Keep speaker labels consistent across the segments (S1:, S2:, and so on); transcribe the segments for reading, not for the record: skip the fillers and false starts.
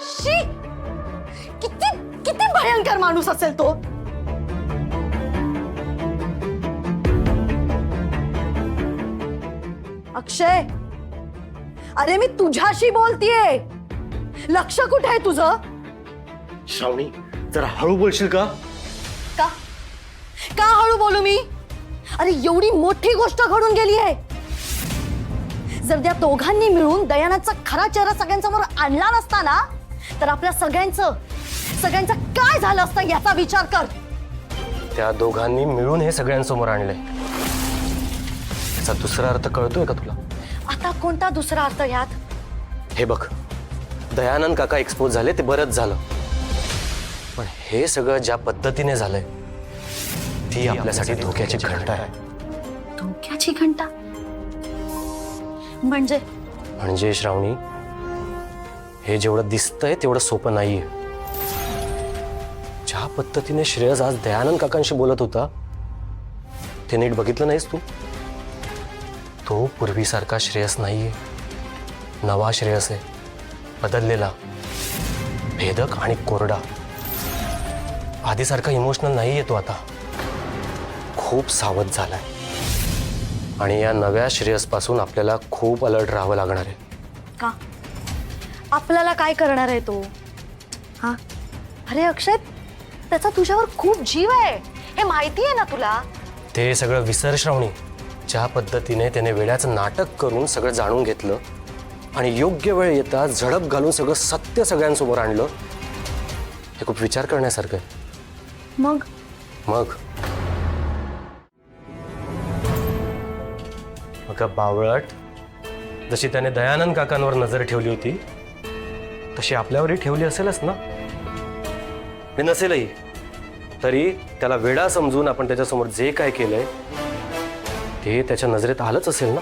S1: शी, किती किती भयंकर माणूस असेल तो. अक्षय, अरे मी तुझ्याशी बोलतीये. लक्ष कुठे आहे तुझं?
S2: श्रावणी, जरा हळू बोलशील का?
S1: का का हळू बोलू मी? अरे एवढी मोठी गोष्ट घडून गेली आहे. जर त्या दोघांनी मिळून दयानंदचा खरा चेहरा सगळ्यांसमोर आणला नसता ना, तर आपल्या सगळ्यांचं काय झालं असतं याचा विचार कर.
S2: त्या दोघांनी मिळून हे सगळ्यांसमोर आणलंय. याचा दुसरा अर्थ कळतोय का तुला?
S1: आता कोणता दुसरा अर्थ यात?
S2: हे बघ, दयानंद काका एक्सपोज झाले ते बरंच झालं, पण हे सगळं ज्या पद्धतीने झालंय ती आपल्यासाठी धोक्याची घंटा आहे.
S1: धोक्याची घंटा म्हणजे
S2: श्रावणी, हे जेवढं दिसतंय तेवढं सोपं नाहीये. ज्या पद्धतीने श्रेयस आज दयानंद काकांशी बोलत होता ते नीट बघितलं नाहीस तू? तो पूर्वीसारखा श्रेयस नाहीये, नवा श्रेयस आहे, बदललेला, भेदक आणि कोरडा. आधीसारखा इमोशनल नाहीये तो आता, खूप सावध झालाय. आणि या नव्या श्रेयस पासून आपल्याला खूप अलर्ट राहावं लागणार आहे.
S1: का? आपल्याला काय करणार आहे तो? हा, अरे अक्षय, त्याचा तुझ्यावर खूप जीव आहे, हे माहिती आहे ना तुला.
S2: ते सगळं विसर श्रावणी. ज्या पद्धतीने त्याने वेड्याचं नाटक करून सगळं जाणून घेतलं आणि योग्य वेळ येता झडप घालून सगळं सत्य सगळ्यांसमोर आणलं, हे खूप विचार करण्यासारखं आहे. मग बावळट, जशी त्याने दयानंद काकांवर नजर ठेवली होती तशी आपल्यावरही ठेवली असेलच ना. हे नसेलही तरी त्याला वेडा समजून आपण त्याच्यासमोर जे काय केलंय ते त्याच्या नजरेत आलंच असेल ना.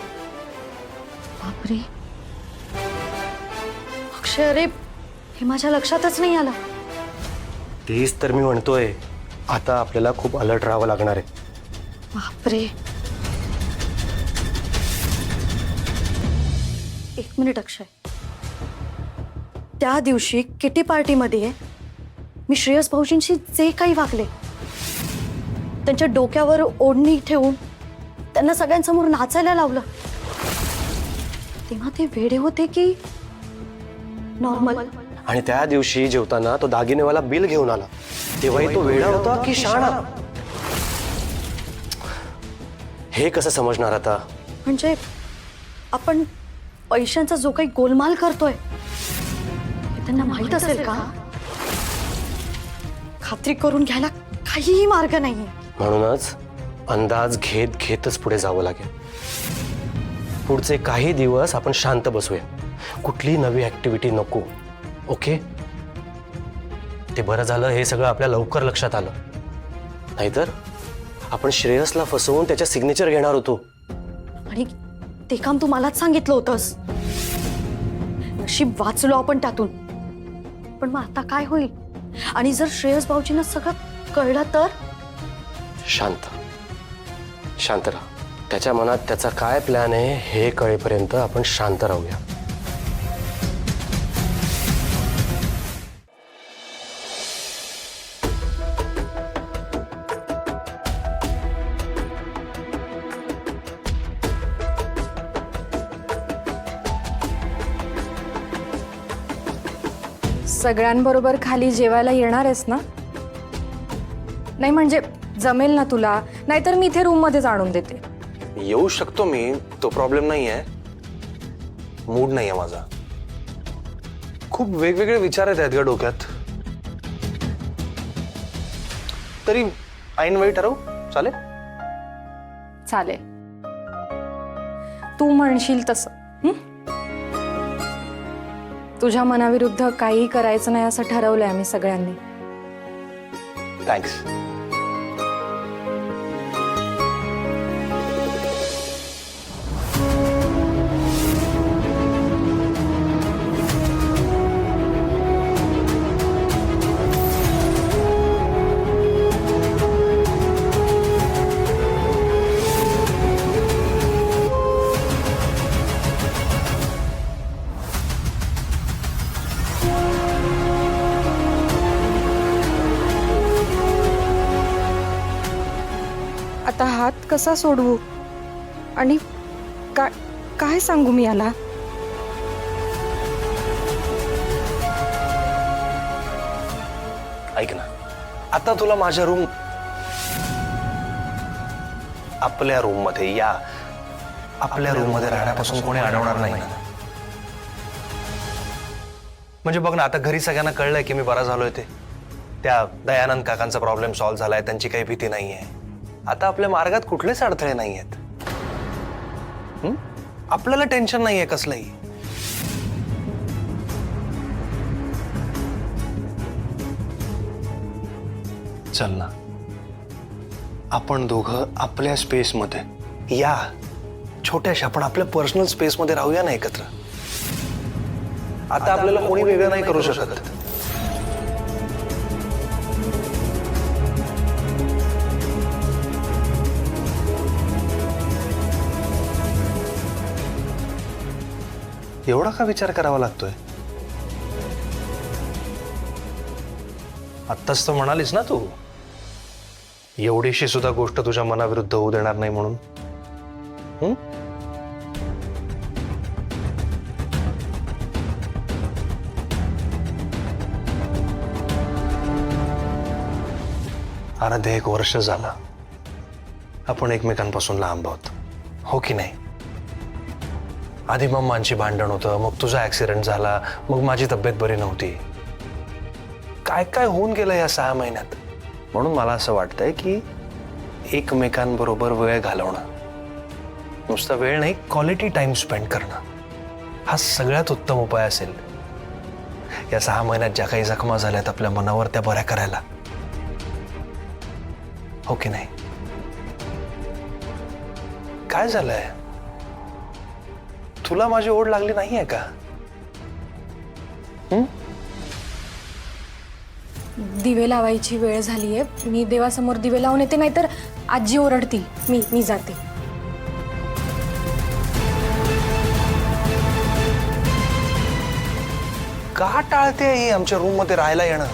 S1: बापरे अक्षय, अरे हे माझ्या लक्षातच नाही आलं.
S2: तेच तर मी म्हणतोय, आता आपल्याला खूप अलर्ट राहावं लागणार आहे.
S1: बापरे, एक मिनिट अक्षय. त्या दिवशी किटी पार्टीमध्ये मी श्रेयस भाऊजींशी जे काही वागले, त्यांच्या डोक्यावर ओढणी ठेवून त्यांना सगळ्यांसमोर नाचायला लावलं, तेव्हा ते वेडे होते की नॉर्मल?
S2: आणि त्या दिवशी जेवताना तो दागिनेवाला बिल घेऊन आला, तेव्हाही तो वेडा होता की शहाणा? हे कसं समजणार आता?
S1: म्हणजे आपण पैशांचा जो काही गोलमाल करतोय हे त्यांना माहित असेल का? खात्री करून घ्यायला काहीही मार्ग नाहीये.
S2: म्हणूनच अंदाज घेत घेतच पुढे जावं लागेल. पुढचे काही दिवस आपण शांत बसूया, कुठली नवी ऍक्टिव्हिटी नको. ओके? ते बरं झालं हे सगळं आपल्या लवकर लक्षात आलं, नाहीतर आपण श्रेयसला फसवून त्याच्या सिग्नेचर घेणार होतो.
S1: आणि ते काम तू मलाच सांगितलं होतंस. नशीब वाचलो आपण त्यातून. पण मग आता काय होईल? आणि जर श्रेयस भाऊजींना सगळं कळलं तर? शांत राहा. त्याच्या मनात त्याचा काय प्लॅन आहे हे कळेपर्यंत आपण शांत राहूया.
S3: सगळ्यांबरोबर खाली जेवायला येणार आहेस ना? नाही म्हणजे जमेल ना तुला? नाहीतर मी इथे रूम मध्ये आणून देते.
S4: येऊ शकतो मी, तो प्रॉब्लेम नाही आहे. मूड नाही आहे माझा. खूप वेगवेगळे विचार आहेत का डोक्यात. तरी ऐनवेळी ठरवू, चालेल?
S3: चालेल, तू म्हणशील तसं. तुझ्या मनाविरुद्ध काही करायचं नाही असं ठरवलंय आम्ही सगळ्यांनी.
S4: थँक्स.
S3: आता हात कसा सोडवू आणि काय सांगू मी याला?
S4: ऐक ना, आता तुला माझ्या आपल्या रूम मध्ये आपल्या रूम मध्ये राहण्यापासून कोणी अडवणार नाही ना. म्हणजे बघ ना, आता घरी सगळ्यांना कळलंय की मी बरा झालोय. त्या दयानंद काकांचा प्रॉब्लेम सॉल्व्ह झालाय, त्यांची काही भीती नाहीये. आता आपल्या मार्गात कुठलेच अडथळे नाहीयेत. आपल्याला टेन्शन नाहीये कसलंही. चल ना, आपण दोघं आपल्या स्पेस मध्ये छोट्याशा पण आपल्या पर्सनल स्पेस मध्ये राहूया ना एकत्र. आता आपल्याला कोणी वेगळं नाही करू शकत. एवढा का विचार करावा लागतोय? आत्ताच तर म्हणालीस ना तू, एवढीशी सुद्धा गोष्ट तुझ्या मनाविरुद्ध होऊ देणार नाही म्हणून. अर्धे 1 वर्ष झालं आपण एकमेकांपासून लांब आहोत, हो की नाही? आधी मम्मांची भांडण होतं, मग तुझा ऍक्सिडेंट झाला, मग माझी तब्येत बरी नव्हती. काय काय होऊन गेलं या 6 महिन्यात. म्हणून मला असं वाटतंय की एकमेकांबरोबर वेळ घालवणं, नुसता वेळ नाही, क्वालिटी टाइम स्पेंड करणं, हा सगळ्यात उत्तम उपाय असेल या 6 महिन्यात ज्या काही जखमा झाल्यात आपल्या मनावर त्या बऱ्या करायला, हो की नाही? काय झालंय? तुला माझी ओढ लागली नाहीये का?
S3: दिवे लावायची वेळ झालीये. मी देवासमोर दिवे लावून येते, नाहीतर आजी ओरडतील. मी जाते.
S4: का टाळते ही आमच्या रूम मध्ये राहायला येणं?